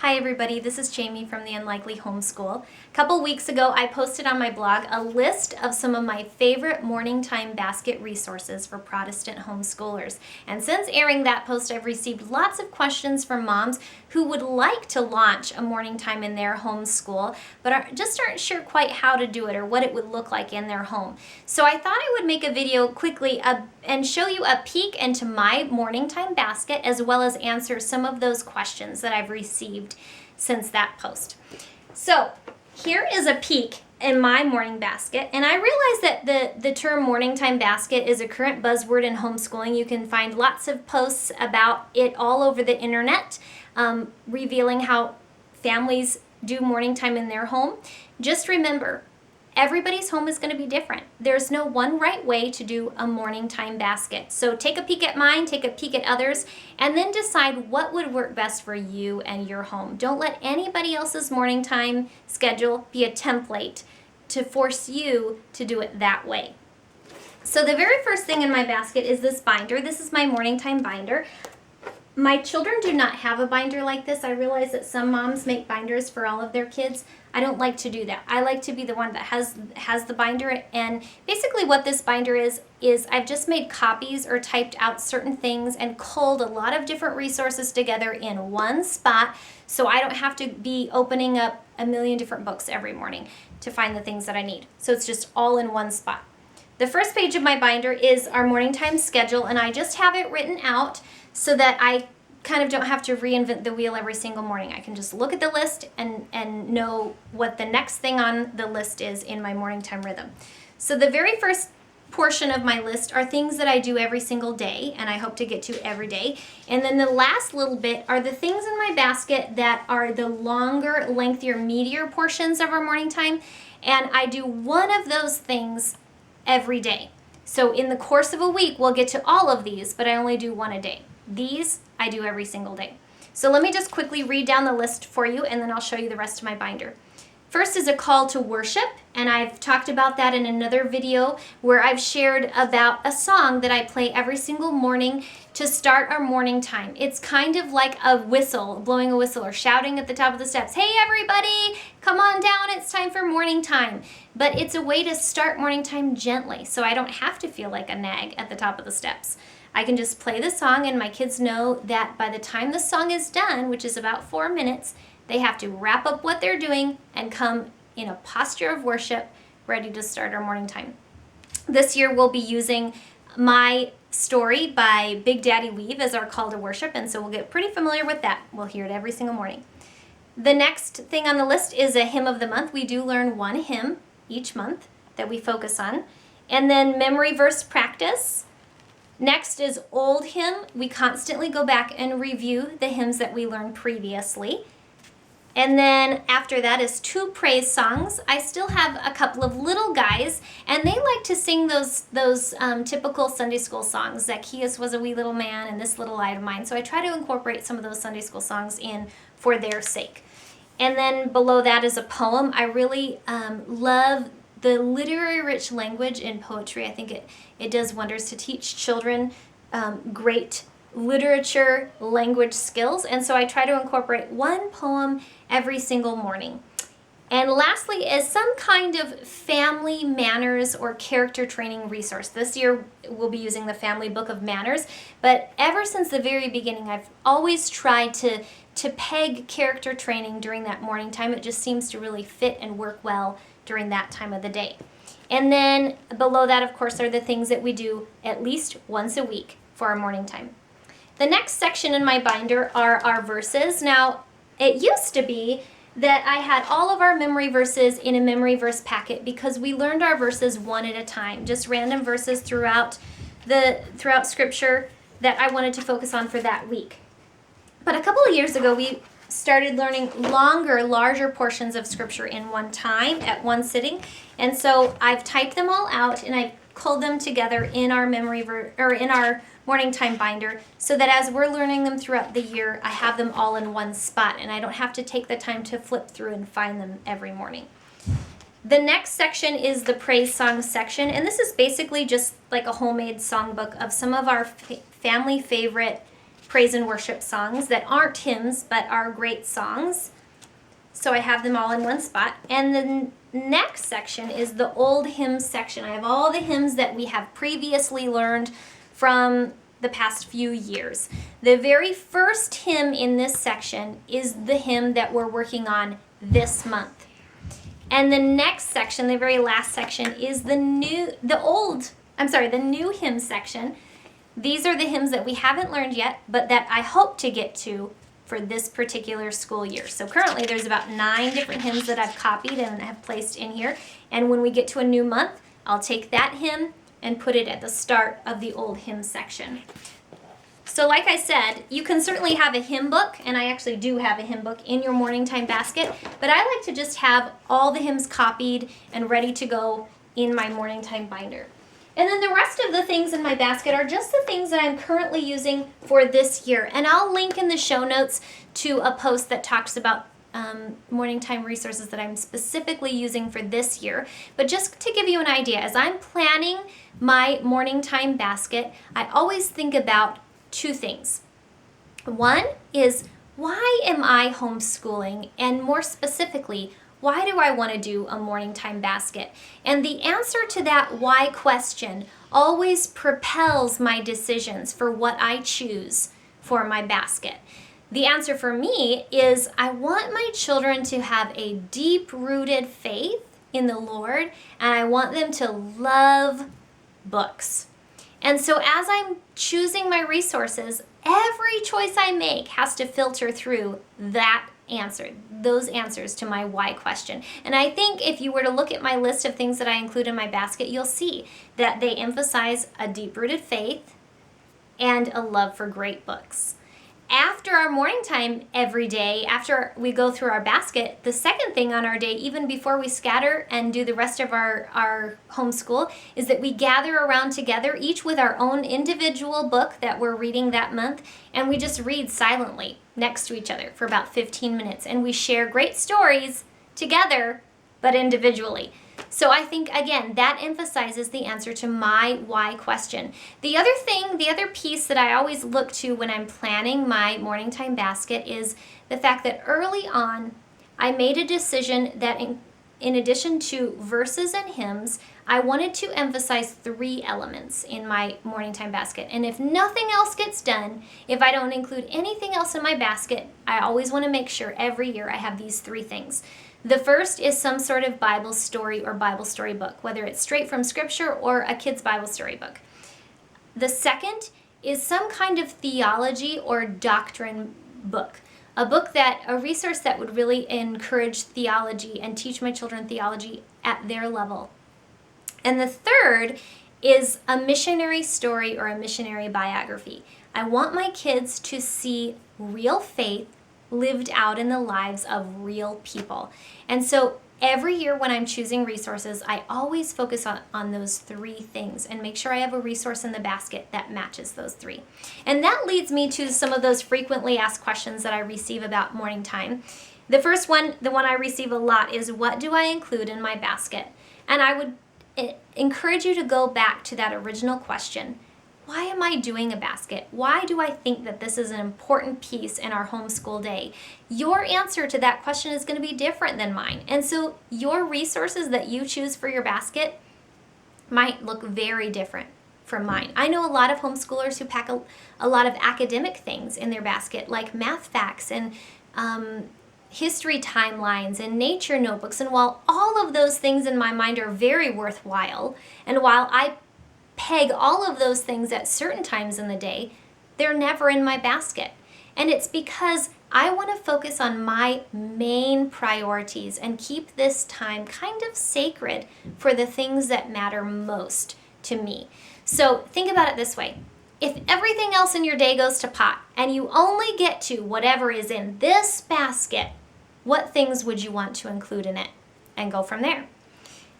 Hi everybody, this is Jamie from the Unlikely Homeschool. A couple weeks ago I posted on my blog a list of some of my favorite morning time basket resources for Protestant homeschoolers. And since airing that post, I've received lots of questions from moms who would like to launch a morning time in their homeschool, but aren't sure quite how to do it or what it would look like in their home. So I thought I would make a video quickly and show you a peek into my morning time basket, as well as answer some of those questions that I've received since that post. So here is a peek in my morning basket, and I realize that the term morning time basket is a current buzzword in homeschooling. You can find lots of posts about it all over the internet, revealing how families do morning time in their home. Just remember, everybody's home is going to be different. There's no one right way to do a morning time basket. So take a peek at mine, take a peek at others, and then decide what would work best for you and your home. Don't let anybody else's morning time schedule be a template to force you to do it that way. So the very first thing in my basket is this binder. This is my morning time binder. My children do not have a binder like this. I realize that some moms make binders for all of their kids. I don't like to do that. I like to be the one that has the binder, and basically what this binder is I've just made copies or typed out certain things and culled a lot of different resources together in one spot, so I don't have to be opening up a million different books every morning to find the things that I need. So it's just all in one spot. The first page of my binder is our morning time schedule, and I just have it written out so that I kind of don't have to reinvent the wheel every single morning. I can just look at the list and know what the next thing on the list is in my morning time rhythm. So the very first portion of my list are things that I do every single day, and I hope to get to every day. And then the last little bit are the things in my basket that are the longer, lengthier, meatier portions of our morning time, and I do one of those things every day. So in the course of a week, we'll get to all of these, but I only do one a day. These I do every single day. So let me just quickly read down the list for you, and then I'll show you the rest of my binder. First is a call to worship, and I've talked about that in another video where I've shared about a song that I play every single morning to start our morning time. It's kind of like a whistle, blowing a whistle or shouting at the top of the steps, "Hey everybody, come on down, it's time for morning time." But it's a way to start morning time gently, so I don't have to feel like a nag at the top of the steps. I can just play the song, and my kids know that by the time the song is done, which is about 4 minutes, they have to wrap up what they're doing and come in a posture of worship, ready to start our morning time. This year we'll be using My Story by Big Daddy Weave as our call to worship, and so we'll get pretty familiar with that. We'll hear it every single morning. The next thing on the list is a hymn of the month. We do learn one hymn each month that we focus on. And then memory verse practice. Next is old hymn. We constantly go back and review the hymns that we learned previously. And then after that is 2 praise songs. I still have a couple of little guys, and they like to sing those typical Sunday school songs. Zacchaeus was a wee little man, and this little light of mine. So I try to incorporate some of those Sunday school songs in for their sake. And then below that is a poem. I really love the literary rich language in poetry. I think it does wonders to teach children great literature language skills, and so I try to incorporate one poem every single morning. And lastly is some kind of family manners or character training resource. This year we'll be using the Family Book of Manners, but ever since the very beginning I've always tried to peg character training during that morning time. It just seems to really fit and work well during that time of the day. And then below that, of course, are the things that we do at least once a week for our morning time. The next section in my binder are our verses. Now, it used to be that I had all of our memory verses in a memory verse packet because we learned our verses one at a time, just random verses throughout Scripture that I wanted to focus on for that week. But a couple of years ago, we started learning longer, larger portions of Scripture in one time, at one sitting. And so I've typed them all out, and I've culled them together in our in our morning time binder, so that as we're learning them throughout the year, I have them all in one spot, and I don't have to take the time to flip through and find them every morning. The next section is the praise song section, and this is basically just like a homemade songbook of some of our family favorite praise and worship songs that aren't hymns but are great songs. So I have them all in one spot. And the next section is the old hymns section. I have all the hymns that we have previously learned from the past few years. The very first hymn in this section is the hymn that we're working on this month. And the next section, the very last section, is the new hymn section. These are the hymns that we haven't learned yet, but that I hope to get to for this particular school year. So currently there's about 9 different hymns that I've copied and have placed in here. And when we get to a new month, I'll take that hymn and put it at the start of the old hymn section. So like I said, you can certainly have a hymn book, and I actually do have a hymn book in your morning time basket, but I like to just have all the hymns copied and ready to go in my morning time binder. And then the rest of the things in my basket are just the things that I'm currently using for this year. And I'll link in the show notes to a post that talks about morning time resources that I'm specifically using for this year. But just to give you an idea, as I'm planning my morning time basket, I always think about 2 things. One is, why am I homeschooling? And more specifically, why do I want to do a morning time basket? And the answer to that why question always propels my decisions for what I choose for my basket. The answer for me is, I want my children to have a deep-rooted faith in the Lord, and I want them to love books. And so as I'm choosing my resources, every choice I make has to filter through those answers to my why question. And I think if you were to look at my list of things that I include in my basket, you'll see that they emphasize a deep-rooted faith and a love for great books. After our morning time every day, after we go through our basket, the second thing on our day, even before we scatter and do the rest of our homeschool, is that we gather around together, each with our own individual book that we're reading that month, and we just read silently next to each other for about 15 minutes. And we share great stories together, but individually. So I think, again, that emphasizes the answer to my why question. The other piece that I always look to when I'm planning my morning time basket is the fact that early on, I made a decision that in addition to verses and hymns, I wanted to emphasize 3 elements in my morning time basket. And if nothing else gets done, if I don't include anything else in my basket, I always want to make sure every year I have these 3 things. The first is some sort of Bible story or Bible story book, whether it's straight from Scripture or a kid's Bible story book. The second is some kind of theology or doctrine book, a resource that would really encourage theology and teach my children theology at their level. And the third is a missionary story or a missionary biography. I want my kids to see real faith lived out in the lives of real people. And so every year when I'm choosing resources, I always focus on those 3 things and make sure I have a resource in the basket that matches those 3. And that leads me to some of those frequently asked questions that I receive about morning time. The first one, the one I receive a lot, is, what do I include in my basket? And I would encourage you to go back to that original question. Why am I doing a basket? Why do I think that this is an important piece in our homeschool day? Your answer to that question is going to be different than mine. And so your resources that you choose for your basket might look very different from mine. I know a lot of homeschoolers who pack a lot of academic things in their basket, like math facts and history timelines and nature notebooks. And while all of those things in my mind are very worthwhile, and while I peg all of those things at certain times in the day, they're never in my basket. And it's because I want to focus on my main priorities and keep this time kind of sacred for the things that matter most to me. So think about it this way. If everything else in your day goes to pot and you only get to whatever is in this basket, what things would you want to include in it? And go from there.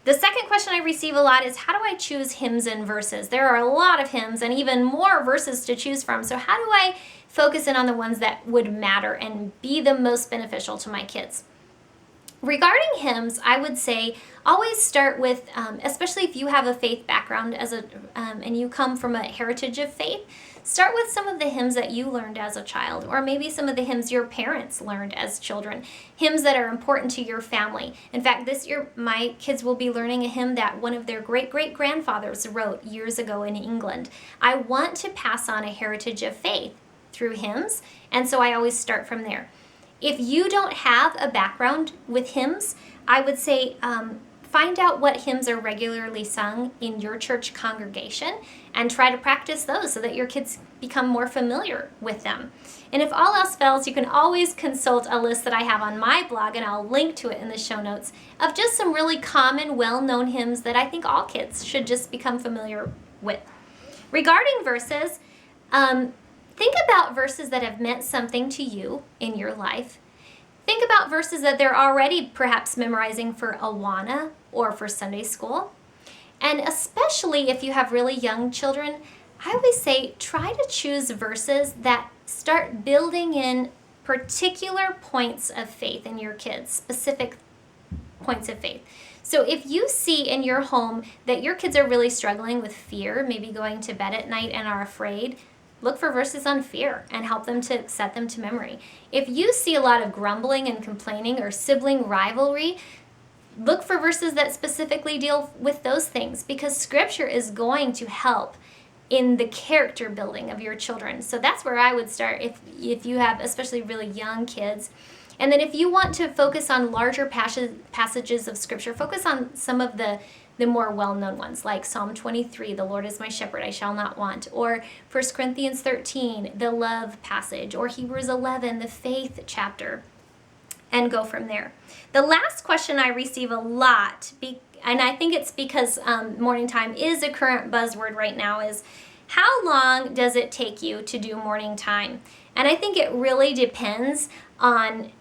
The second question I receive a lot is, how do I choose hymns and verses? There are a lot of hymns and even more verses to choose from. So how do I focus in on the ones that would matter and be the most beneficial to my kids? Regarding hymns, I would say always start with, especially if you have a faith background and you come from a heritage of faith, start with some of the hymns that you learned as a child, or maybe some of the hymns your parents learned as children, hymns that are important to your family. In fact, this year my kids will be learning a hymn that one of their great-great-grandfathers wrote years ago in England. I want to pass on a heritage of faith through hymns, and so I always start from there. If you don't have a background with hymns, I would say find out what hymns are regularly sung in your church congregation and try to practice those so that your kids become more familiar with them. And if all else fails, you can always consult a list that I have on my blog, and I'll link to it in the show notes, of just some really common, well-known hymns that I think all kids should just become familiar with. Regarding verses, think about verses that have meant something to you in your life. Think about verses that they're already perhaps memorizing for Awana or for Sunday school. And especially if you have really young children, I always say try to choose verses that start building in particular points of faith in your kids, specific points of faith. So if you see in your home that your kids are really struggling with fear, maybe going to bed at night and are afraid, look for verses on fear and help them to set them to memory. If you see a lot of grumbling and complaining or sibling rivalry, look for verses that specifically deal with those things, because Scripture is going to help in the character building of your children. So that's where I would start if you have especially really young kids. And then if you want to focus on larger passages of Scripture, focus on some of the more well-known ones, like Psalm 23, the Lord is my shepherd, I shall not want, or 1 Corinthians 13, the love passage, or Hebrews 11, the faith chapter, and go from there. The last question I receive a lot, and I think it's because morning time is a current buzzword right now, is how long does it take you to do morning time? And I think it really depends on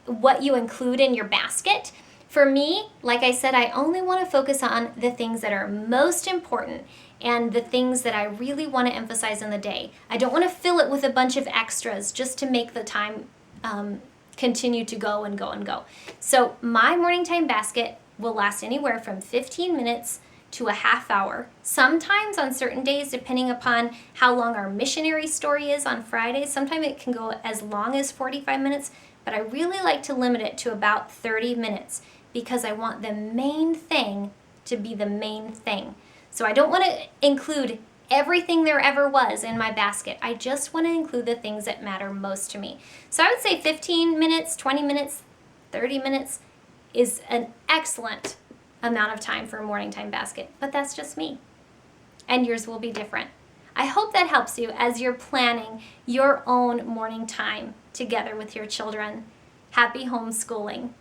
what you include in your basket. For me, like I said, I only want to focus on the things that are most important and the things that I really want to emphasize in the day. I don't want to fill it with a bunch of extras just to make the time continue to go and go and go. So my morning time basket will last anywhere from 15 minutes to a half hour. Sometimes on certain days, depending upon how long our missionary story is on Fridays, sometimes it can go as long as 45 minutes, but I really like to limit it to about 30 minutes. Because I want the main thing to be the main thing. So I don't want to include everything there ever was in my basket. I just want to include the things that matter most to me. So I would say 15 minutes, 20 minutes, 30 minutes is an excellent amount of time for a morning time basket. But that's just me. And yours will be different. I hope that helps you as you're planning your own morning time together with your children. Happy homeschooling.